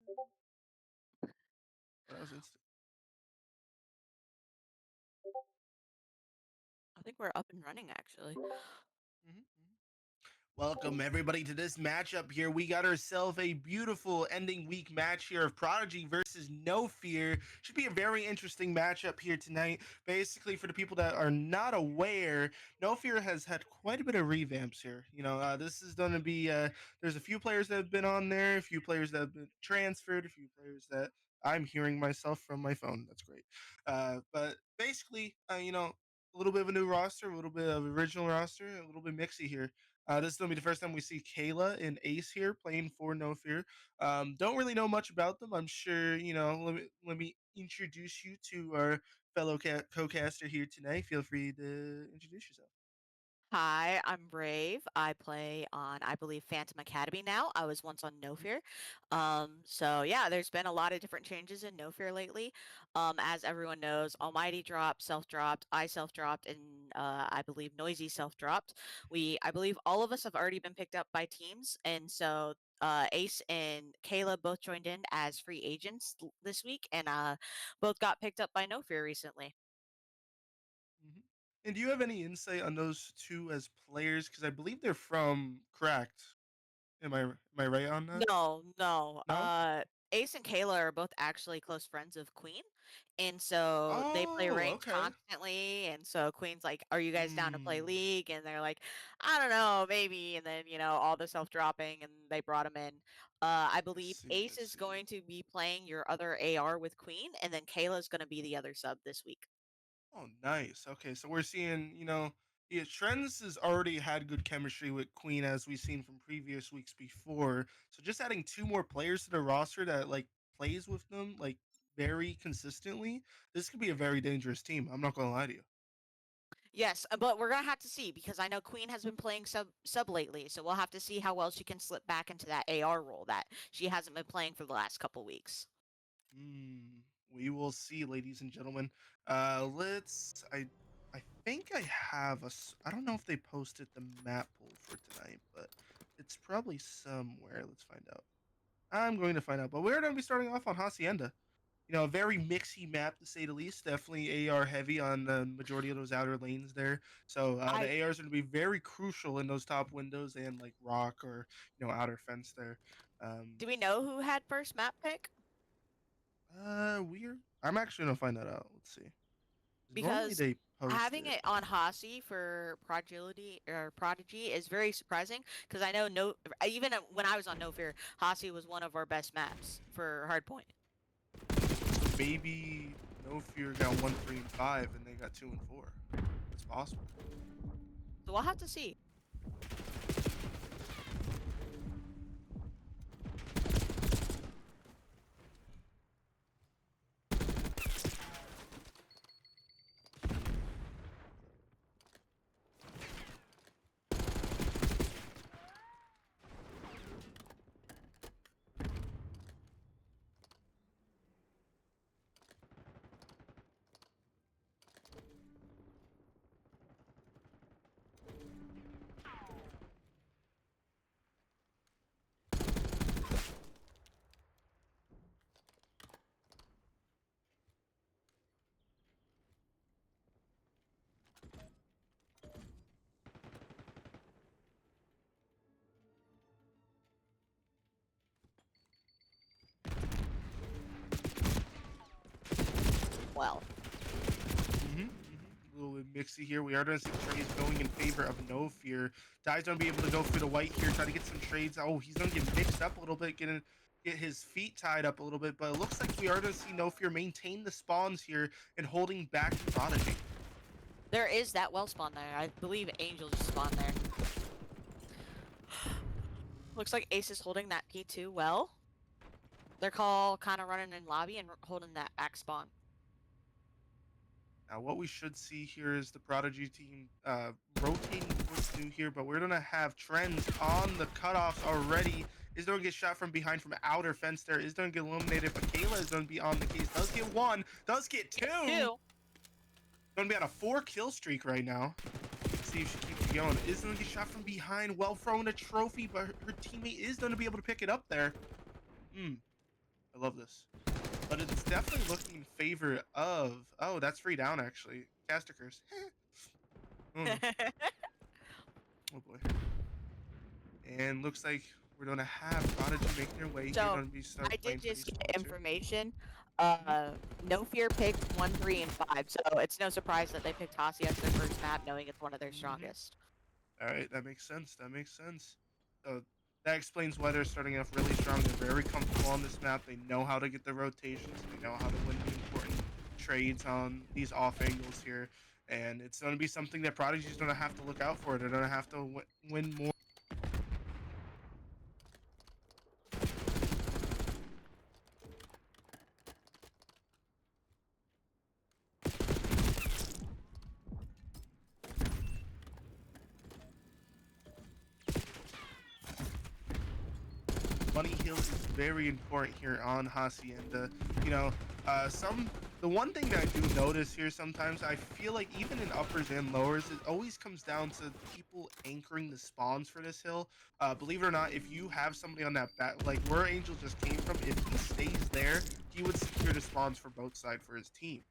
That was instant. I think we're up and running actually. Mhm, mhm. Welcome everybody to this matchup here. We got ourselves a beautiful ending week match here of Prodigy versus No Fear. Should be a very interesting matchup here tonight. Basically, for the people that are not aware, No Fear has had quite a bit of revamps here. This is going to be there's a few players that have been on there, a few players that have been transferred, a few players that I'm hearing myself from my phone. That's great. But basically, a little bit of a new roster, a little bit of original roster, a little bit mixy here. This is gonna be the first time we see Kayla and Ace here playing for No Fear. Don't really know much about them. I'm sure Let me introduce you to our fellow co-caster here tonight. Feel free to introduce yourself. Hi, I'm Brave. I play on, I believe, Phantom Academy now. I was once on No Mhm. Fear. So yeah, there's been a lot of different changes in No Fear lately. As everyone knows, Almighty dropped, self dropped, I self dropped, and I believe Noisy self dropped. I believe all of us have already been picked up by teams, and so Ace and Kayla both joined in as free agents this week, and both got picked up by No Fear recently. Mhm. And do you have any insight on those two as players? Because I believe they're from Cracked. Am I right on that? No, no. No. Ace and Kayla are both actually close friends of Queen, and so they play Oh, ranked okay. constantly. And so Queen's like, "Are you guys down to play Hmm. League?" And they're like, "I don't know, maybe." And then all the self dropping, and they brought him in. I I believe see. I Ace is see. going to be playing your other AR with Queen, and then Kayla's going to be the other sub this week. Oh, nice. Okay, so we're seeing, yeah, Trends has already had good chemistry with Queen as we've seen from previous weeks before. So just adding two more players to the roster that like plays with them like very consistently, this could be a very dangerous team. I'm not gonna lie to you. Yes, but we're gonna have to see because I know Queen has been playing sub lately, so we'll have to see how well she can slip back into that AR role that she hasn't been playing for the last couple weeks. Hmm. We will see, ladies and gentlemen. Let's. I think I have I don't know if they posted the map pool for tonight, but it's probably somewhere. Let's find out. I'm going to find out. But we're going to be starting off on Hacienda. A very mixy map to say the least. Definitely AR heavy on the majority of those outer lanes there. So the I ARs are going to be very crucial in those top windows and like rock or outer fence there. Um, Do we know who had first map pick? weird. I'm actually gonna find that out. Let's see. 'Cause normally Because they post having it. it on Hasi for Prodigy is very surprising because I know no even when I was on No Fear, Hasi was one of our best maps for hardpoint. So maybe No Fear got 1, 3, and 5, and they got 2 and 4. That's possible. So we'll have to see. Well, A little bit mixy here. We are going to see trades going in favor of No Fear. Dai's going to be able to go for the white here, try to get some trades. Oh, he's going to get mixed up a little bit, get his feet tied up a little bit. But it looks like we are going to see No Fear maintain the spawns here and holding back Prodigy. there is that well spawn there. I believe Angel just spawned there. Looks like Ace is holding that P2 well. They're call kind of running in lobby and holding that back spawn. Now, what we should see here is the Prodigy team rotating what's new here, but we're going to have Trends on the cutoffs already. Is going to get shot from behind from outer fence there. Is going to get eliminated, but Kayla is going to be on the case. Does get one, does get Get two. two. Going to be on a 4 kill streak right now. Let's see if she keeps it going. Is going to get shot from behind. Well thrown a trophy, but her teammate is going to be able to pick it up there. Hmm. I love this. But it's definitely looking in favor of. Oh, that's free down actually. Caster curse. Oh boy. And looks like we're gonna have Prodigy making their way here. So, Gonna be start I playing did for these just get spawns here. information. No Fear picked 1, 3, and 5, so it's no surprise that they picked Hasi as their first map, knowing it's one of their strongest. All right, that makes sense. That makes sense. So that explains why they're starting off really strong. They're very comfortable on this map. They know how to get the rotations. They know how to win the important trades on these off angles here. And it's going to be something that Prodigy's going to have to look out for. They're going to have to win more. Money Hill is very important here on Hacienda. You know, the one thing that I do notice here sometimes, I feel like even in uppers and lowers, it always comes down to people anchoring the spawns for this hill. Believe it or not, if you have somebody on that back, like where Angel just came from, if he stays there, he would secure the spawns for both sides for his team.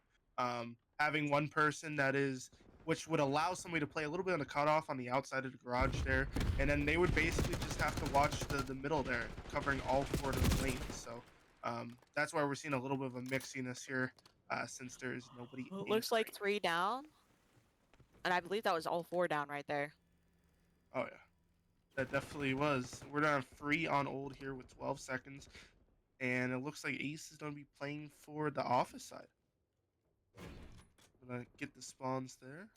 Having one person that is which would allow somebody to play a little bit on the cutoff on the outside of the garage there, and then they would basically just have to watch the middle there, covering all 4 of those lanes. So that's why we're seeing a little bit of a mixiness here, since there's nobody. It looks like anchoring. 3 down, and I believe that was all 4 down right there. Oh yeah, that definitely was. We're gonna have 3 on old here with 12 seconds, and it looks like Ace is gonna be playing for the office side. Gonna get the spawns there.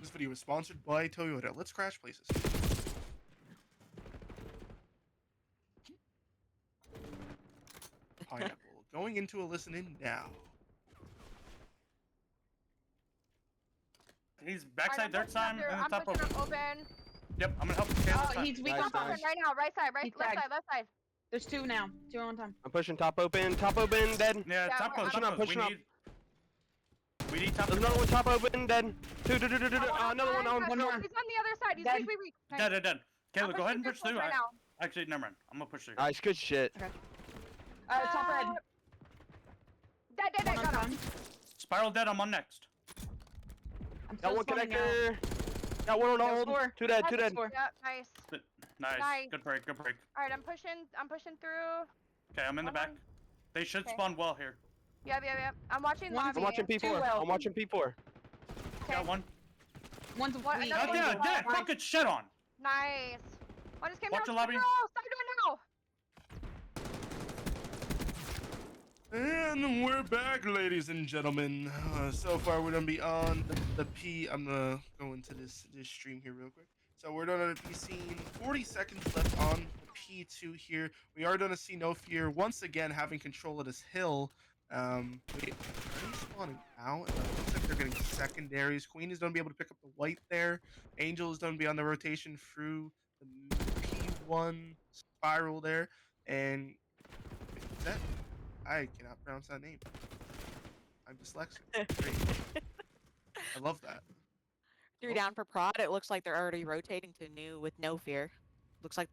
This video is sponsored by Toyota. Let's crash places. Pineapple. Going into a listen-in now. He's backside dirt side and the top open. Open. Yep, I'm gonna help him. Oh, he's weak Nice, on top nice. right now. Right side, He's left tagged. side, left side. There's 2 now. 2 on time. Oh, I'm pushing top open, dead. Yeah, Yeah, top we're close, pushing top up, close. pushing up. We need top. There's another one top open, dead. Another one on He's one more. on the other side. He's Dead. weak. Nice. Dead. I'm Caleb, go ahead and pushing push through. right now. Actually, never mind. I'm gonna push through. Nice, good shit. Okay. Top red. Dead. One on Got him. time. Spiral dead. I'm on next. I'm Got still one spawning connector. Got one on Got hold. score. 2 dead, 2 That's dead. score. Yeah, nice. Nice. Nice. Good break. Good break. All right, I'm pushing through. Okay, I'm in the Hold back. on. They should Okay. spawn well here. Yeah. I'm watching One- lobby. I'm watching Too P4. well. I'm watching P4. Okay. Got one. One's What, weak. another Oh, one? dead. Dead. Nice. Fucking shit on. Nice. One just came Watch down. the lobby. Stop doing now. And we're back, ladies and gentlemen. So far, we're gonna be on the P. I'm gonna go into this stream here real quick. So we're gonna be seeing 40 seconds left on the P2 here. We are gonna see No Fear once again having control of this hill. Wait, are they spawning out? It looks like they're getting secondaries. Queen is gonna be able to pick up the white there. Angel is gonna be on the rotation through the P1 spiral there, and is that? I cannot pronounce that name. I'm dyslexic. Great. I love that. 3 down for Prod. It looks like they're already rotating to new with No Fear. Looks like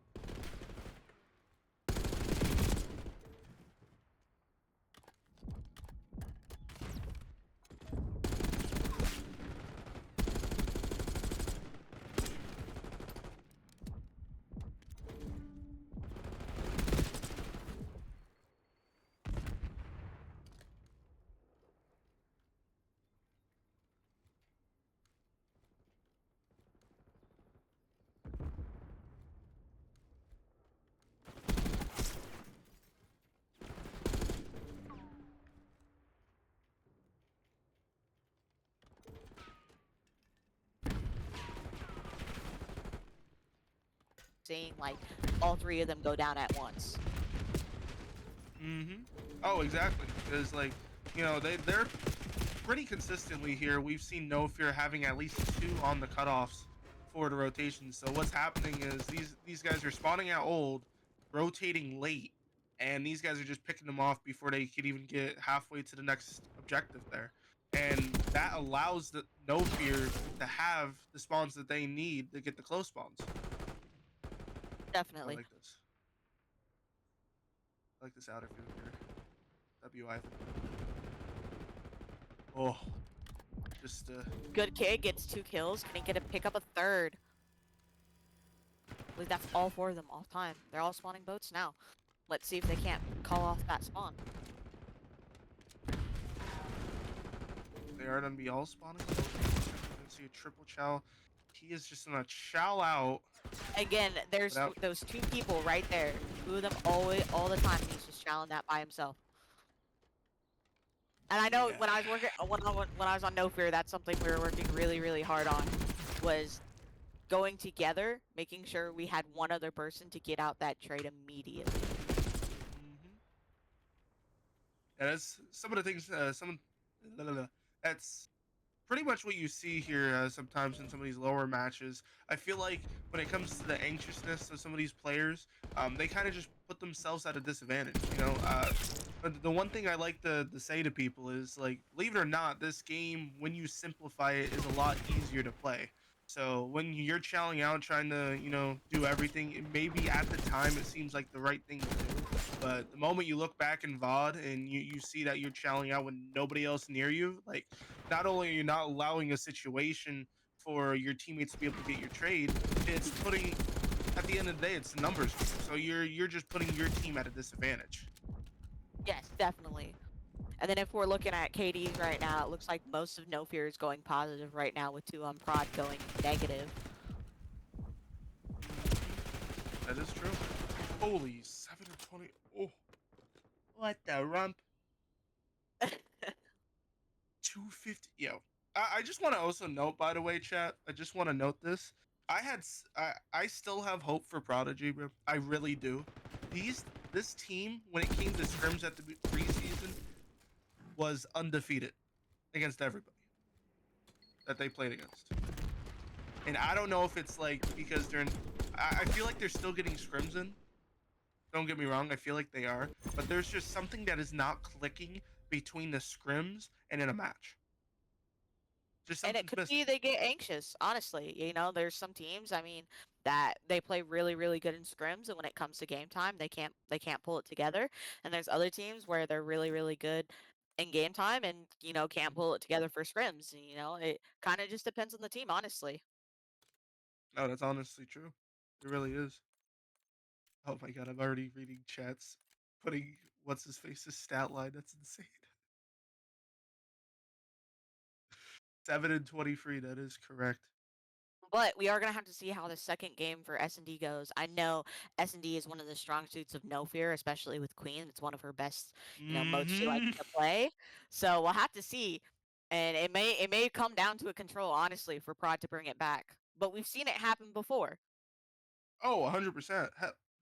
seeing like all 3 of them go down at once. Mm-hmm. Oh, exactly. Because they're pretty consistently here. We've seen No Fear having at least 2 on the cutoffs for the rotation. So what's happening is these guys are spawning out old, rotating late, and these guys are just picking them off before they could even get halfway to the next objective there. and that allows the No Fear to have the spawns that they need to get the close spawns. I Definitely. like this. I like this outer field here. WI. Oh, just Good kid gets 2 kills. Can he get a pick up a third? I believe that's all 4 of them all time. They're all spawning boats now. Let's see if they can't call off that spawn. they are gonna be all spawning. We're gonna see a triple chow. He is just gonna chow out. Again, there's Without- those 2 people right there. 2 of them all the time. And he's just challenging that by himself. And I know Yeah. when I was working when I was on No Fear, that's something we were working really hard on, was going together, making sure we had one other person to get out that trade immediately. Mm-hmm. Yeah, that's some of the things. That's pretty much what you see here sometimes in some of these lower matches. I feel like when it comes to the anxiousness of some of these players, they kind of just put themselves at a disadvantage. But the one thing I like to say to people is, like, believe it or not, this game, when you simplify it, is a lot easier to play. So when you're chowing out, trying to, do everything, maybe at the time it seems like the right thing to do. But the moment you look back in VOD and you see that you're chowing out when nobody else near you, like, not only are you not allowing a situation for your teammates to be able to get your trade, it's putting, at the end of the day, it's a numbers game. So you're just putting your team at a disadvantage. Yes, definitely. And then if we're looking at KDs right now, it looks like most of No Fear is going positive right now, with 2 on prod going negative. That is true. Holy 720. Oh, what the rump? 250. Yo, I just want to also note, by the way, chat. I just want to note this. I still have hope for Prodigy, bro. I really do. This team, when it came to scrims at the preseason, was undefeated against everybody that they played against. And I don't know if it's like because they're in. I feel like they're still getting scrims in. Don't get me wrong, I feel like they are, but there's just something that is not clicking between the scrims and in a match. Just And it something's could missing. be they get anxious, honestly. There's some teams, I mean, that they play really good in scrims, and when it comes to game time, they can't pull it together. And there's other teams where they're really good in game time and, can't pull it together for scrims. It kind of just depends on the team, honestly. No, that's honestly true. It really is. Oh my god, I'm already reading chats. Putting what's his face's stat line. That's insane. 7-23. That is correct. But we are gonna have to see how the second game for S&D goes. I know S&D is one of the strong suits of No Fear, especially with Queen. It's one of her best, modes she likes to play. So we'll have to see, and it may come down to a control, honestly, for Prod to bring it back. But we've seen it happen before. Oh, 100%.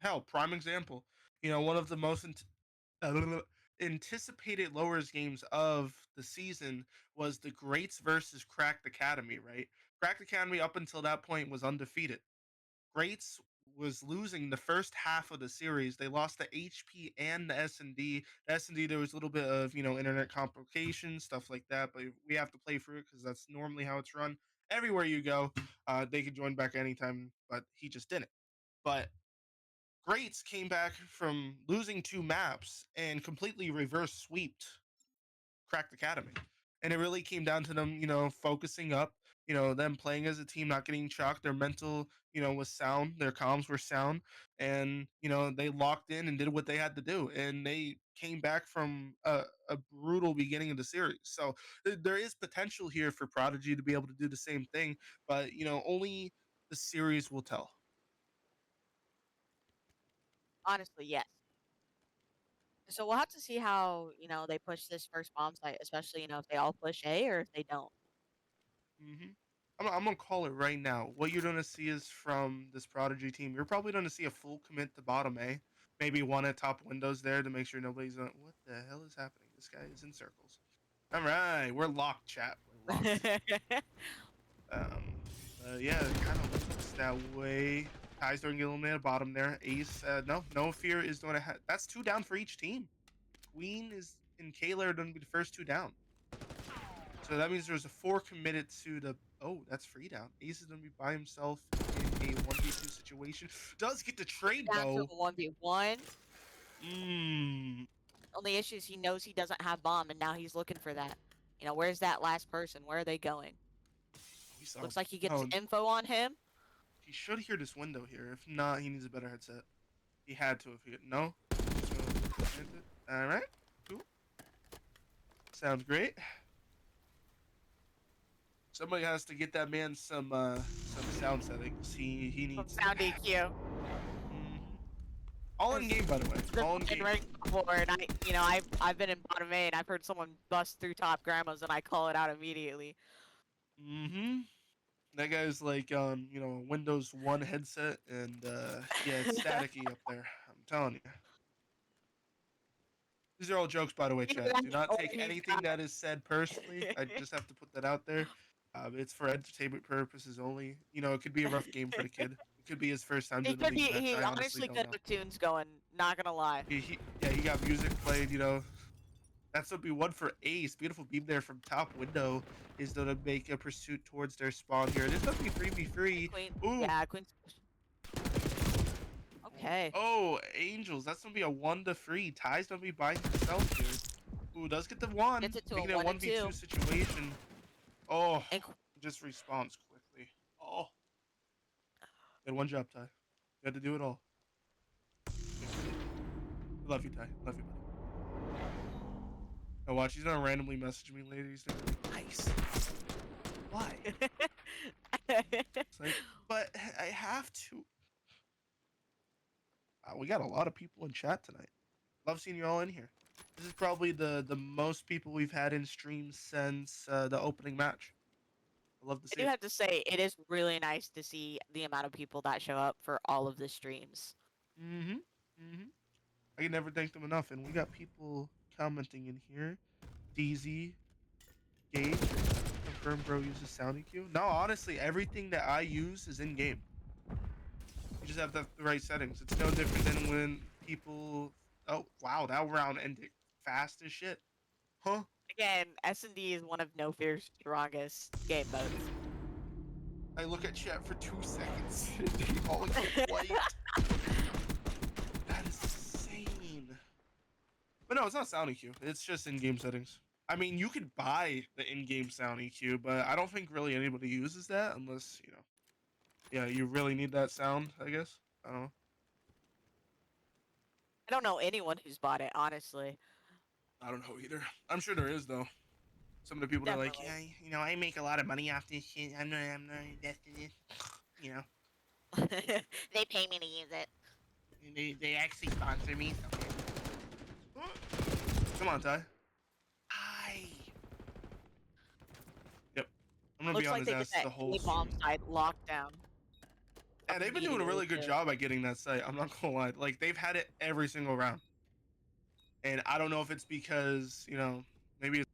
Hell, prime example. One of the most anticipated lowers games of the season was the Greats versus Cracked Academy, right? Cracked Academy up until that point was undefeated. Greats was losing the first half of the series. They lost the HP and the S&D. The S&D, there was a little bit of, internet complications, stuff like that, but we have to play through it because that's normally how it's run. Everywhere you go, they could join back anytime, but he just didn't. But Greats came back from losing 2 maps and completely reverse sweeped Cracked Academy. And it really came down to them, focusing up, them playing as a team, not getting chalked. Their mental, was sound. Their comms were sound. And, they locked in and did what they had to do. And they came back from a brutal beginning of the series. So there is potential here for Prodigy to be able to do the same thing. But, only the series will tell. Honestly, yes. So we'll have to see how, they push this first bomb site, especially, if they all push A or if they don't. hmm I'm gonna call it right now. What you're gonna see is from this Prodigy team. You're probably gonna see a full commit to bottom A, maybe one at top windows there to make sure nobody's on. What the hell is happening? This guy is in circles. All right, we're locked, chat. We're locked. Yeah, it kind of looks that way. Ty's doing eliminated bottom there. Ace, no fear is going to have. That's 2 down for each team. Queen is and Kayla are going to be the first 2 down. So that means there's a 4 committed to the. Oh, that's free down. Ace is gonna be by himself in a 1v2 situation. Does get the trade Down to though. a 1v1. Mmm. Only issue is he knows he doesn't have bomb, and now he's looking for that. You know, where's that last person? Where are they going? We saw. Looks like he gets Oh, info on him. he should hear this window here. If not, he needs a better headset. He had to if he no. All right, cool. Sounds great. Somebody has to get that man some sound settings. He From needs Sound them. EQ. Mhm. All in game, by the way. This All in has been game. running before, and I've been in bottom A, and I've heard someone bust through top grandmas, and I call it out immediately. Mm-hmm. That guy's like on, a Windows 1 headset, and yeah, it's staticky up there. I'm telling you. These are all jokes, by the way, Either chat. that Do not or take he's anything got- that is said personally. I just have to put that out there. It's for entertainment purposes only. It could be a rough game for the kid. It could be his first time He doing a could be. league match. He I honestly honestly don't could know. have tunes going. Not gonna lie. Yeah, he got music played. That's what we want for Ace. Beautiful beam there from top window is going to make a pursuit towards their spawn here. It is going to be 3v3. Queen. Ooh. Yeah, Queen. Okay. Oh, Angels. That's going to be a 1-3. Ty's going to be by himself here. Ooh, does get the 1. Gets it to a Making it 1 and 2. 1v2 situation. Oh, And just respawns quickly. Oh. Good one job, Ty. You had to do it all. Love you, Ty. Love you, buddy. Oh, watch. He's going to randomly message me later. He's going to be like, nice. Why? It's like, but I have to. We got a lot of people in chat tonight. Love seeing you all in here. This is probably the most people we've had in stream since the opening match. I love to I see do it. have to say, it is really nice to see the amount of people that show up for all of the streams. Mm-hmm. Mm-hmm. I can never thank them enough. And we got people commenting in here. DZ, Gage, confirm bro uses sound EQ. No, honestly, everything that I use is in game. You just have the right settings. It's no different than when people. Oh wow, that round ended fast as shit. Huh? Again, S&D is one of No Fear's strongest game modes. I look at chat for 2 seconds. They all get white. That is insane. But no, it's not sound EQ. It's just in-game settings. I mean, you could buy the in-game sound EQ, but I don't think really anybody uses that unless, yeah, you really need that sound, I guess. I don't know. I don't know anyone who's bought it, honestly. I don't know either. I'm sure there is, though. Some of the people that are like, Definitely. yeah, I make a lot of money off this shit. I'm not invested in it. You know, They pay me to use it. they actually sponsor me. So. Come on, Ty. Hi. Yep. I'm gonna Looks be on like his they ass get that the whole bomb stream. site lockdown. Yeah, they've been doing a really good job at getting that site. I'm not gonna lie. Like they've had it every single round. And I don't know if it's because, maybe it's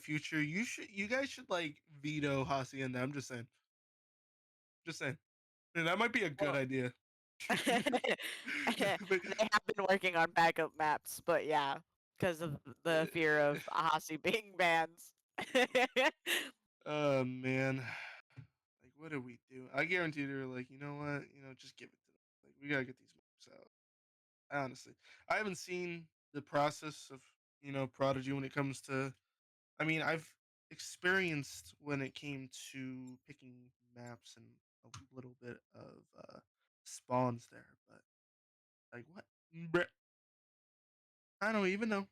future, you guys should like veto Hacienda. I'm just saying. Just saying. And that might be a good Well, idea. they But, have been working on backup maps, but yeah, because of the fear of Ahasi being bans. oh man. Like what do we do? I guarantee they're like, you know what? Just give it to them. Like we gotta get these maps out. Honestly. I haven't seen the process of, Prodigy when it comes to I've experienced when it came to picking maps and a little bit of spawns there, but like what? Bruh, I don't even know.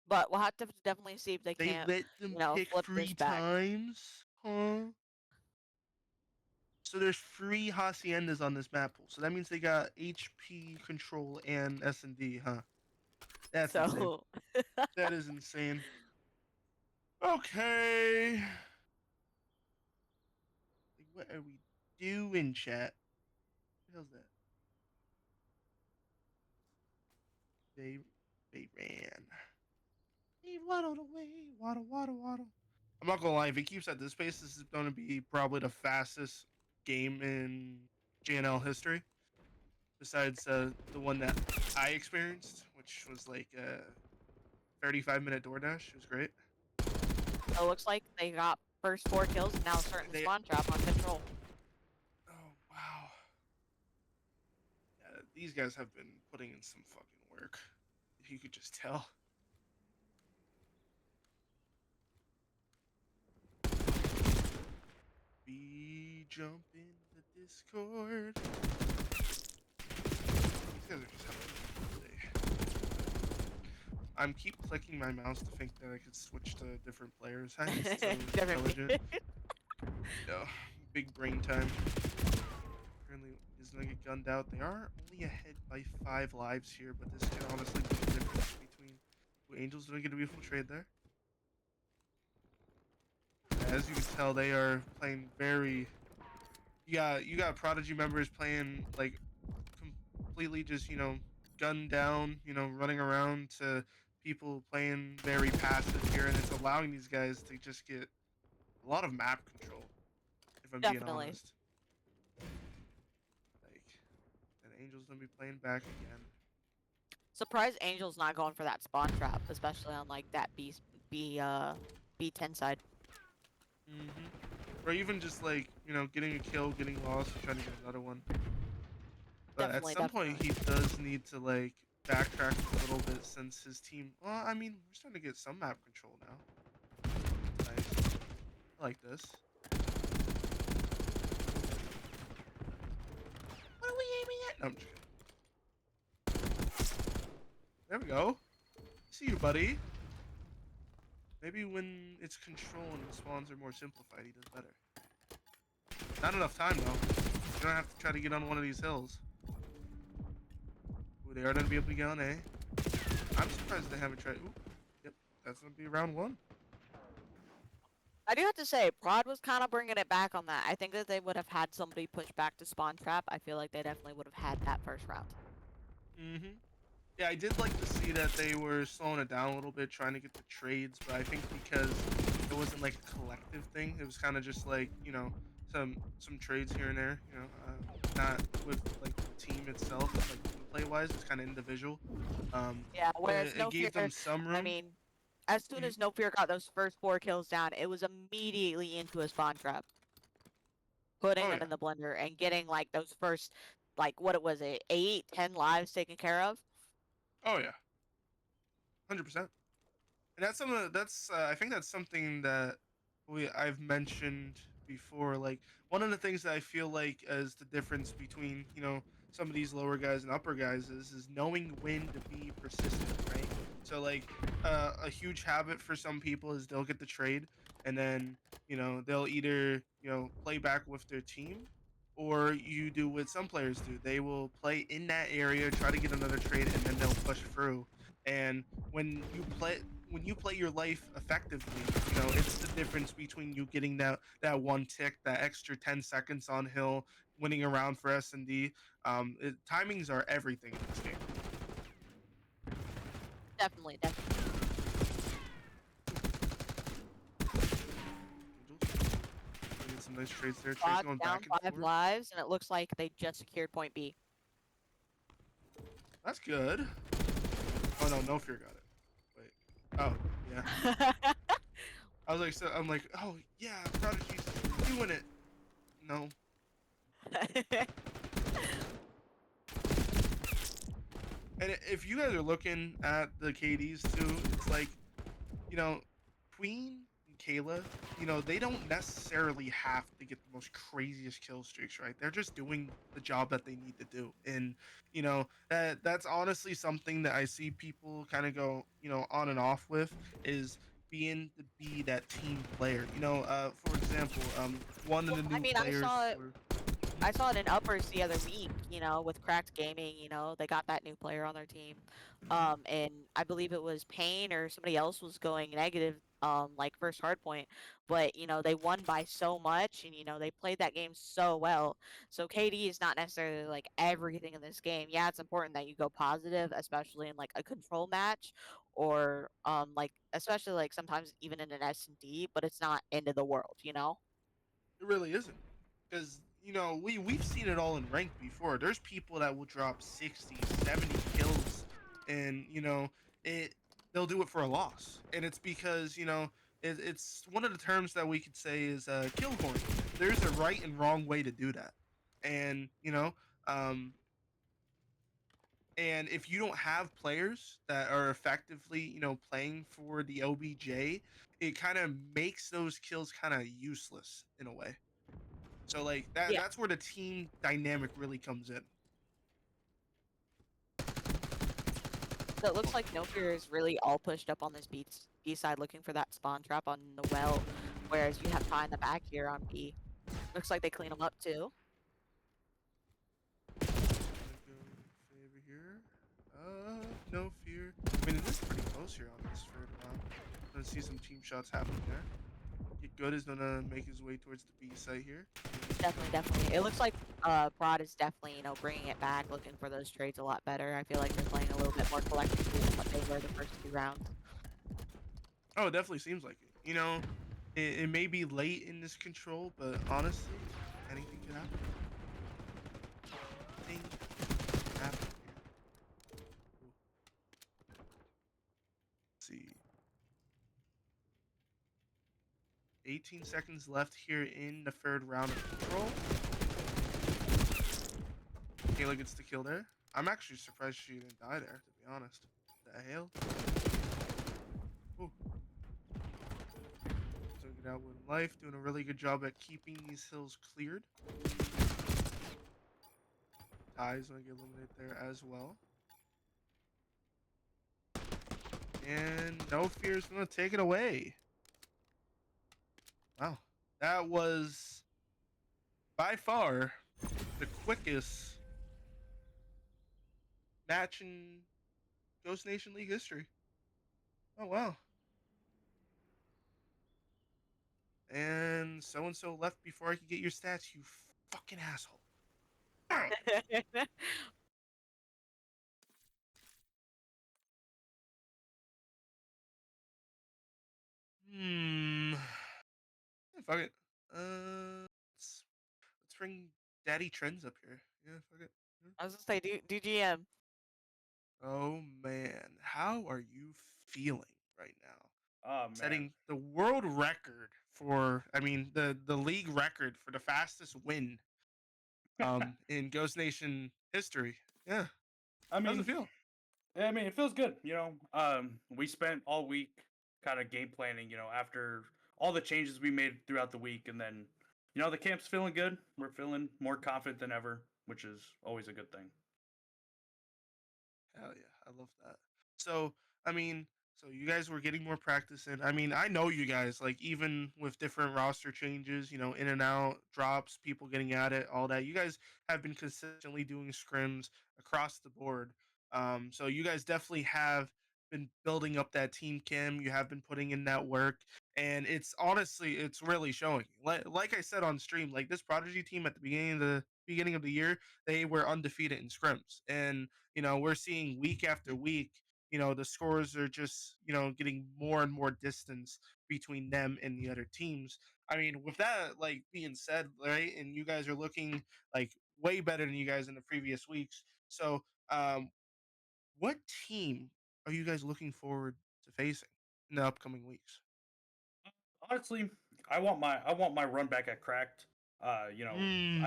But we'll have to definitely see if they They can't, let them pick flip this 3 back. times? Huh? So there's 3 haciendas on this map pool. So that means they got HP control and S&D, huh? That's insane. So That is insane. Okay. Like, what are we doing, chat? What the hell's that? They ran. He waddled away. Waddle, waddle, waddle. I'm not gonna lie, if he keeps at this pace, this is gonna be probably the fastest game in GNL history. Besides the one that I experienced, which was like a 35-minute DoorDash. It was great. it looks like they got first 4 kills and now starting the They spawn trap on control. Oh wow. Yeah, these guys have been putting in some fucking work. You could just tell. Be jump in the Discord. These guys are just having a good day. I'm keep clicking my mouse to think that I could switch to different players. I'm so Different intelligent. No, big brain time. Currently is gonna get gunned out. They are only ahead by 5 lives here, but this can honestly be the difference between two Angels doing a beautiful trade there. As you can tell, they are playing very. You got Prodigy members playing like completely just gunned down, running around to people playing very passive here, and it's allowing these guys to just get a lot of map control. If I'm being Definitely. honest, like, and Angel's gonna be playing back again. Surprised Angel's not going for that spawn trap, especially on like that B10 side. Or even just like getting a kill, getting lost, and trying to get another one. But Definitely, at some point, he does need to like backtrack a little bit since his team. Well, we're starting to get some map control now. Nice. I like this. What are we aiming at? No, I'm just kidding. There we go. See you, buddy. Maybe when it's control and the spawns are more simplified, he does better. Not enough time though. You're gonna have to try to get on one of these hills. Ooh, they are gonna be able to get on A. I'm surprised they haven't tried. Ooh, yep, that's gonna be round 1. I do have to say, Prod was kind of bringing it back on that. I think that they would have had somebody push back to spawn trap. I feel like they definitely would have had that first round. Yeah, I did like to see that they were slowing it down a little bit, trying to get the trades, but I think because it wasn't like a collective thing, it was kind of just like some trades here and there, not with like the team itself, like play wise, it's kind of individual. Yeah, whereas It gave them some room. I mean, as soon as No Fear got those first 4 kills down, it was immediately into a spawn trap. Putting Oh, them yeah. in the blender and getting like those first, like what it was, 8, 10 lives taken care of. Oh yeah, 100%. And that's I think that's something that I've mentioned before. Like one of the things that I feel like is the difference between some of these lower guys and upper guys is knowing when to be persistent, right? So like a huge habit for some people is they'll get the trade and then they'll either play back with their team, or you do what some players do. They will play in that area, try to get another trade, and then they'll push through. And when you play your life effectively, it's the difference between you getting that one tick, that extra 10 seconds on hill, winning a round for S&D. Timings are everything in this game. Definitely. some nice trades there. Trades Squad going down back and 5 forth. lives, and it looks like they just secured point B. That's good. Oh no, no fear got it. Wait. Oh yeah. I was like, so I'm like, oh yeah, Prodigy's doing it. No. And if you guys are looking at the KDs too, it's like, you know, Queen and Kayla, you know, they don't necessarily have to get the most craziest kill streaks, right? They're just doing the job that they need to do. And, you know, that's honestly something that I see people kind of go, you know, on and off with is being to be that team player. You know, for example, one of the Well, I new mean, players I saw it in uppers the other week, you know, with Cracked Gaming, you know, they got that new player on their team. And I believe it was Payne or somebody else was going negative, like first hardpoint, but you know, they won by so much and you know, they played that game so well. So KD is not necessarily like everything in this game. Yeah, it's important that you go positive, especially in like a control match or like especially like sometimes even in an S&D, but it's not end of the world, you know? It really isn't. Because, you know, we've seen it all in rank before. There's people that will drop 60, 70 kills and, you know, it they'll do it for a loss. And it's because, you know, it's one of the terms that we could say is kill horn. There's a right and wrong way to do that. And, you know, um and if you don't have players that are effectively, you know, playing for the OBJ, it kind of makes those kills kind of useless in a way. So like Yeah. that's where the team dynamic really comes in. So it looks like No Fear is really all pushed up on this B side looking for that spawn trap on the well, whereas you have Ty in the back here on B. Looks like they clean them up too. Gonna go favor here. No fear. I mean, it is pretty close here on this third round. Gonna see some team shots happening there. Get Good is gonna make his way towards the B site here. Definitely. It looks like Prod is definitely, you know, bringing it back, looking for those trades a lot better. I feel like they're playing a little bit more collectively than what they were the first 2 rounds. Oh, it definitely seems like it. You know, it may be late in this control, but honestly, anything can happen. Anything can happen here. Ooh. Let's see. 18 seconds left here in the third round of control. Kayla gets the kill there. I'm actually surprised she didn't die there, to be honest. The hell? Ooh. Took it out with life, doing a really good job at keeping these hills cleared. Ty's gonna get eliminated there as well. And No Fear is gonna take it away. Wow. That was by far the quickest match in Ghost Nation League history. Oh wow. And so left before I could get your stats, you fucking asshole. Hmm. Yeah, fuck it. Let's bring Daddy Trends up here. Yeah, fuck it. Yeah. I was gonna say, do GM. Oh man, how are you feeling right now? Oh man. Setting the world record for, I mean, the league record for the fastest win in Ghost Nation history. Yeah. I How does mean, it feel? I mean, it feels good. You know, we spent all week kind of game planning. You know, after all the changes we made throughout the week, and then you know the camp's feeling good. We're feeling more confident than ever, which is always a good thing. Hell yeah, I love that. So, I mean, so you guys were getting more practice in. I mean, I know you guys, like, even with different roster changes, you know, in and out, drops, people getting at it, all that, you guys have been consistently doing scrims across the board. So you guys definitely have been building up that team chem. You have been putting in that work, and it's honestly, it's really showing. Like I said on stream, like this Prodigy team at the beginning of the year, they were undefeated in scrims, and you know, we're seeing week after week, you know, the scores are just, you know, getting more and more distance between them and the other teams. I mean, with that like being said, right, and you guys are looking like way better than you guys in the previous weeks. So, what team are you guys looking forward to facing in the upcoming weeks? Honestly, I want my run back at cracked. You know,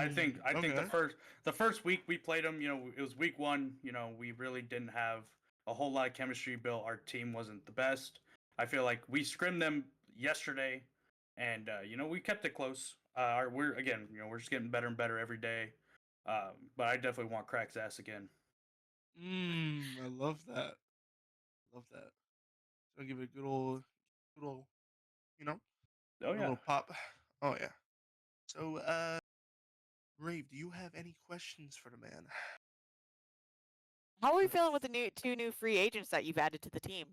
I think Okay. the first week we played them, you know, it was week one. You know, we really didn't have a whole lot of chemistry built. Our team wasn't the best. I feel like we scrimmed them yesterday, and you know, we kept it close. We're again, you know, we're just getting better and better every day. But I definitely want Crack's ass again. I love that. Love that. So give it a good old, you know, Oh a yeah. little pop. Oh yeah. So, Rave, do you have any questions for the man? How are we feeling with the two new free agents that you've added to the team?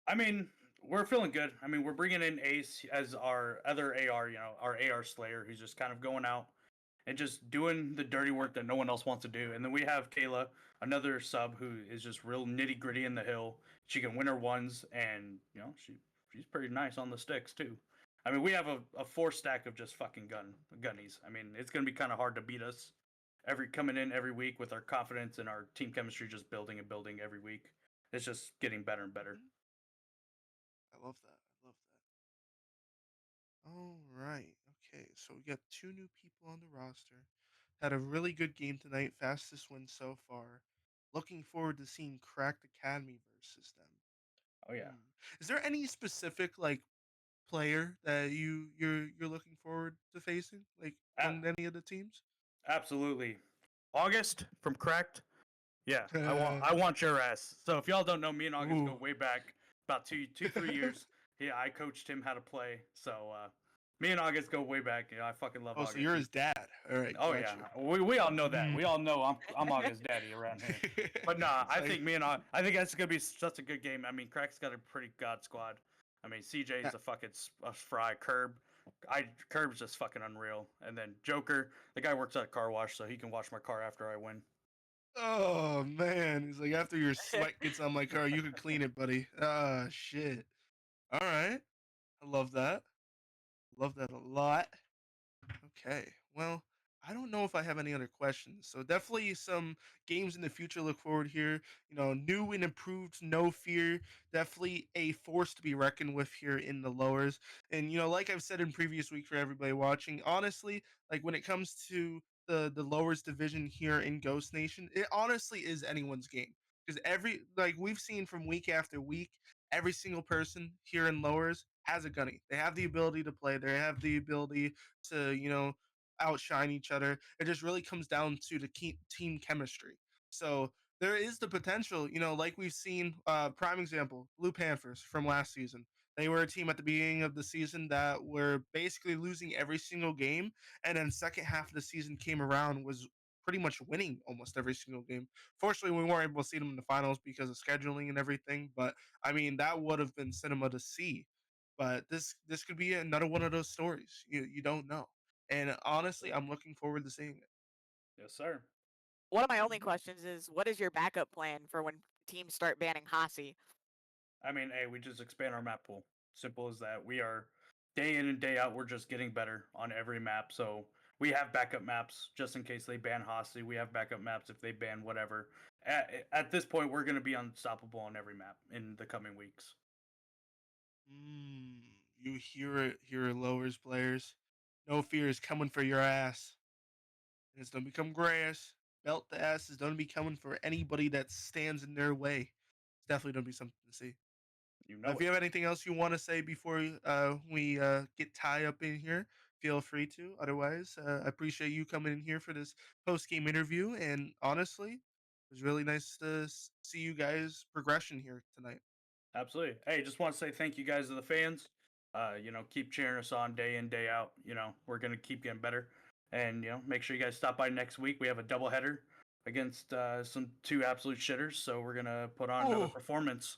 I mean, we're feeling good. I mean, we're bringing in Ace as our other AR, you know, our AR Slayer, who's just kind of going out and just doing the dirty work that no one else wants to do. And then we have Kayla, another sub who is just real nitty gritty in the hill. She can win her ones, and you know, she's pretty nice on the sticks too. I mean, we have a four stack of just fucking gunnies. I mean, it's gonna be kind of hard to beat us every coming in every week with our confidence and our team chemistry just building and building every week. It's just getting better and better. Mhm. I love that. I love that. All right. Okay. So we got two new people on the roster. Had a really good game tonight. Fastest win so far. Looking forward to seeing Cracked Academy versus them. Oh yeah. Is there any specific like player that you're looking forward to facing, like on any of the teams? Absolutely. August from Cracked. Yeah, I want your ass. So if y'all don't know, me and August go Ooh. way back, about 3 years. Yeah, I coached him how to play. So me and August go way back. Yeah, I fucking love Oh, so August. you're his dad. All right, Oh got yeah, you. we all know that. Mm. We all know I'm August daddy around here. But nah, It's I like, think I think that's gonna be such a good game. I mean, Crack's got a pretty god squad. I mean, CJ yeah. is a fucking fry. Curb's just fucking unreal. And then Joker, the guy works at a car wash, so he can wash my car after I win. Oh man, he's like after your sweat gets on my car, you can clean it, buddy. Ah, shit. All right, I love that. Love that a lot. Okay. Well, I don't know if I have any other questions. So definitely some games in the future. Look forward here. You know, new and improved, no fear. Definitely a force to be reckoned with here in the lowers. And you know, like I've said in previous weeks for everybody watching, honestly, like when it comes to the lowers division here in Ghost Nation, it honestly is anyone's game. Because every like we've seen from week after week, every single person here in lowers has a gunny. They have the ability to play. They have the ability to outshine each other. It just really comes down to the team chemistry. So there is the potential, like we've seen. Prime example, Blue Panthers from last season. They were a team at the beginning of the season that were basically losing every single game, and then second half of the season came around was pretty much winning almost every single game. Fortunately, we weren't able to see them in the finals because of scheduling and everything. But I mean, that would have been cinema to see. But this could be another one of those stories. You don't know. And honestly, I'm looking forward to seeing it. Yes, sir. One of my only questions is, what is your backup plan for when teams start banning Hasi? I mean, hey, we just expand our map pool. Simple as that. We are day in and day out. We're just getting better on every map. So we have backup maps just in case they ban Hosty. We have backup maps if they ban whatever. At this point, we're going to be unstoppable on every map in the coming weeks. Mm, you hear it, lowers players. No fear is coming for your ass. And it's gonna become grass. Belt the ass is gonna be coming for anybody that stands in their way. It's definitely gonna be something to see. You know If it. you have anything else you want to say before we get tied up in here, feel free to. Otherwise, I appreciate you coming in here for this post game interview. And honestly, it was really nice to see you guys' progression here tonight. Absolutely. Hey, just want to say thank you guys to the fans. You know, keep cheering us on day in, day out. You know, we're going to keep getting better. And, you know, make sure you guys stop by next week. We have a doubleheader against some two absolute shitters. So we're going to put on another Oh, performance.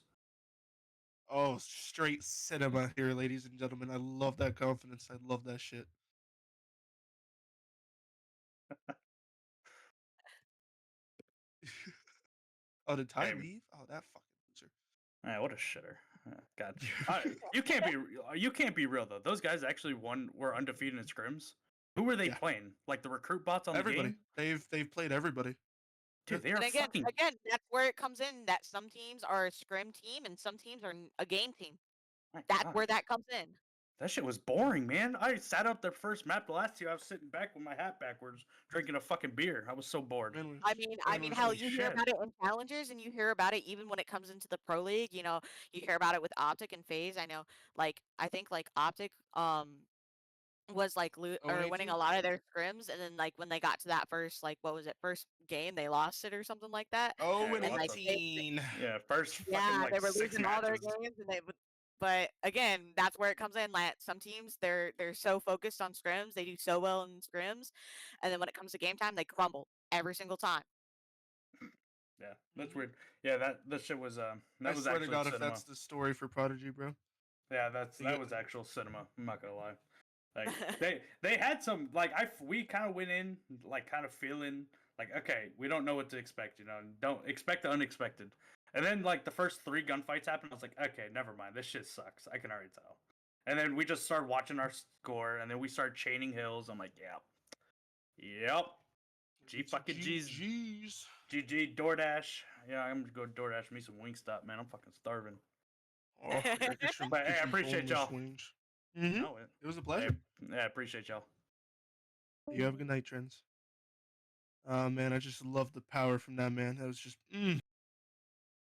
oh, straight cinema here, ladies and gentlemen. I love that confidence. I love that shit. Oh, did Ty Hey, leave? Oh, that fucking loser. man, what a shitter. Gotcha. You can't be real though. Those guys actually were undefeated in scrims. Who were they Yeah. playing? Like the recruit bots on Everybody. the game? They've played everybody. Dude, they are And again, fucking. that's where it comes in. That some teams are a scrim team and some teams are a game team. My That's God. where that comes in. That shit was boring, man. I sat up their first map. The last two, I was sitting back with my hat backwards, drinking a fucking beer. I was so bored. Man was, I man mean, was hell, holy you hear shit. about it in challengers, and you hear about it even when it comes into the pro league. You know, you hear about it with Optic and FaZe. I know, like, I think like Optic was like or winning 0-18? a lot of their scrims, and then like when they got to that first like what was it first game, they lost it or something like that. Oh, Yeah, and And like lots of- 18. Yeah, first fucking yeah, like they were 6 losing all their matches. games, and they would. But again, that's where it comes in. Like some teams, they're so focused on scrims, they do so well in scrims, and then when it comes to game time, they crumble every single time. Yeah, that's Mhm. weird. Yeah, that shit was I that was swear to actually God, if cinema. that's the story for Prodigy, bro. Yeah, You that get- was actual cinema. I'm not gonna lie. Like they had some like we kind of went in like kind of feeling like okay, we don't know what to expect, you know, don't expect the unexpected. And then like the first 3 gunfights happened, I was like, okay, never mind, this shit sucks. I can already tell. And then we just started watching our score, and then we started chaining hills. I'm like, yep, G fucking G's, GG's. GG DoorDash. Yeah, I'm gonna go DoorDash me some Wingstop, man. I'm fucking starving. Oh, I gotta get some, But hey, get I some appreciate boneless y'all. wings. Mm-hmm. No, It was a hey, pleasure. yeah, I appreciate y'all. You have a good night, Trends. Man, I just love the power from that man. That was just.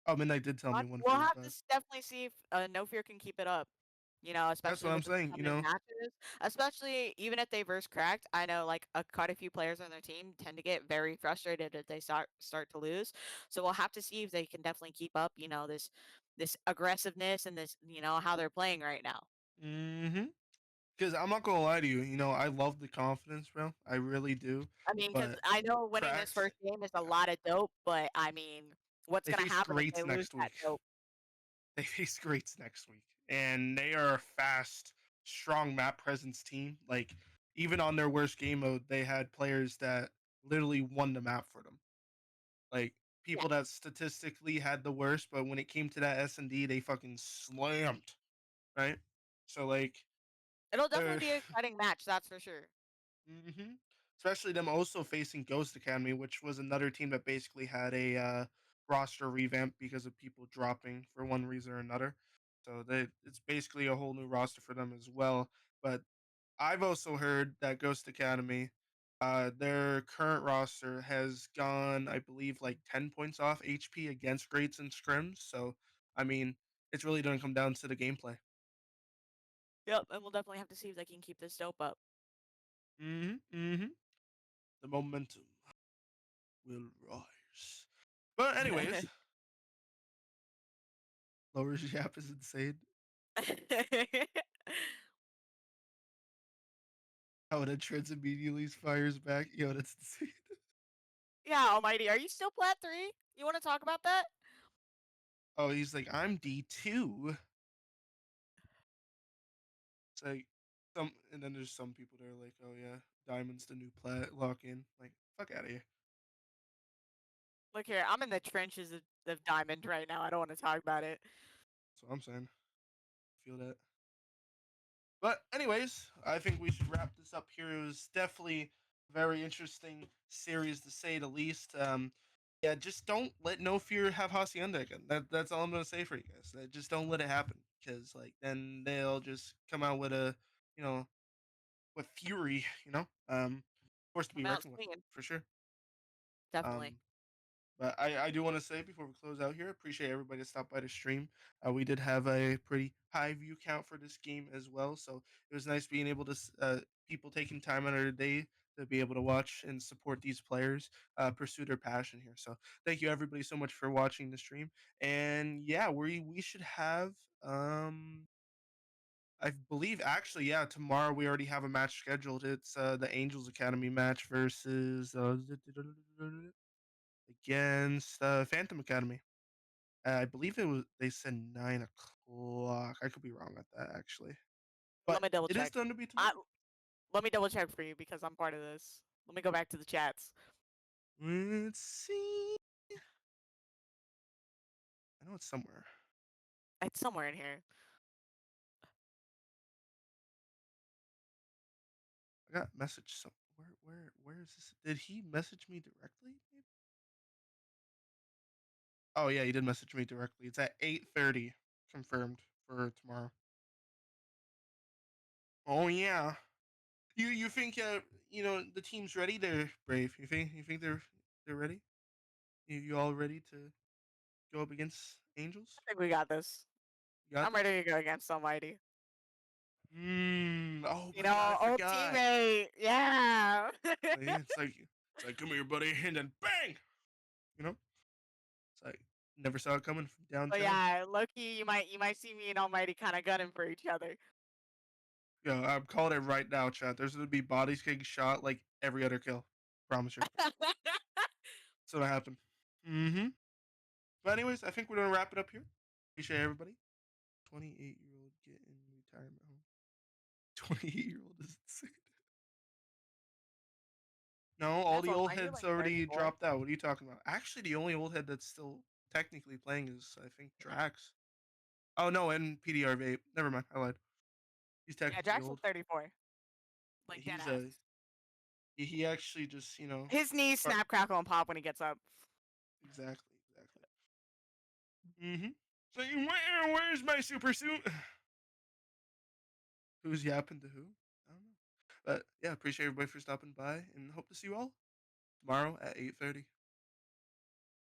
Oh, Midnight did tell me We'll have 145. to definitely see if No Fear can keep it up. You know, That's especially what I'm with the saying. You coming know, matches. Especially even if they verse cracked. I know like quite a few players on their team tend to get very frustrated if they start to lose. So we'll have to see if they can definitely keep up. You know, this aggressiveness and this how they're playing right now. mm-hmm. Because I'm not gonna lie to you. You know, I love the confidence, bro. I really do. I mean, because But I know winning this cracked. first game is a lot of dope, but I mean, what's They gonna face happen if they greats lose next that week. dope? They face greats next week, and they are a fast, strong map presence team. Like even on their worst game mode, they had players that literally won the map for them. Like Yeah, people that statistically had the worst, but when it came to that S&D, they fucking slammed. Right. So like it'll definitely they're be an exciting match, that's for sure. hmm especially them also facing Ghost Academy, which was another team that basically had a roster revamp because of people dropping for one reason or another. So it's basically a whole new roster for them as well. But I've also heard that Ghost Academy, their current roster has gone, I believe, like 10 points off HP against greats and scrims. So, I mean, it's really going to come down to the gameplay. Yep, and we'll definitely have to see if they can keep this dope up. Mm-hmm. The momentum will rise. But anyways, Lower's Yap is insane. How it entrance immediately fires back. Yo, that's insane. Yeah, Almighty, are you still plat 3? You want to talk about that? Oh, he's like, I'm D2. It's like and then there's some people that are like, oh yeah, Diamond's the new plat, lock in. Like, fuck out of here. Look here, I'm in the trenches of Diamond right now. I don't want to talk about it. That's what I'm saying. Feel that. But anyways, I think we should wrap this up here. It was definitely a very interesting series to say the least. Yeah, just don't let No Fear have Hacienda again. That's all I'm gonna say for you guys. Just don't let it happen because like then they'll just come out with a you know with fury. Force to be I'm out reckoned with swinging, for sure. definitely. Um, but I do want to say before we close out here, appreciate everybody that stopped by the stream. We did have a pretty high view count for this game as well, so it was nice being able to people taking time out of their day to be able to watch and support these players pursue their passion here. So thank you everybody so much for watching the stream. And yeah, we should have I believe actually yeah tomorrow we already have a match scheduled. It's the Angels Academy match versus against Phantom Academy. I believe it was. They said 9 o'clock. I could be wrong at that actually, Let but me double it is check. done to be I, tomorrow. let me double check for you because I'm part of this. Let me go back to the chats. Let's see. I know it's somewhere. It's somewhere in here. I got message. So where is this? Did he message me directly? Maybe? Oh yeah, he did message me directly. It's at 8:30, confirmed for tomorrow. Oh yeah. You think the team's ready? They're brave. You think they're ready? You all ready to go up against Angels? I think we got this. You got I'm this? ready to go against Almighty. Oh You my god, know, I old forgot. teammate. Yeah. See, it's like come here, buddy, and then bang. You know, it's like never saw it coming from So downtown. yeah, Loki, you might see me and Almighty kind of gunning for each other. Yeah, I'm calling it right now, chat. There's gonna be bodies getting shot like every other kill. Promise you. That's gonna happen. Mm-hmm. But anyways, I think we're gonna wrap it up here. Appreciate everybody. 28-year-old getting retirement home. 28-year-old is insane. No, all the That's old fine. You're heads like already 34. dropped out. What are you talking about? Actually, the only old head that's still technically playing is I think Drax. Oh no, and PDR Vape. Never mind, I lied. He's Yeah, technically Jackson's old. 34. Like dead He's ass. he actually just His knees Or- snap, crackle, and pop when he gets up. exactly. Mm-hmm. So where's my super suit? Who's yapping to who? I don't know. But yeah, appreciate everybody for stopping by and hope to see you all tomorrow at 8:30.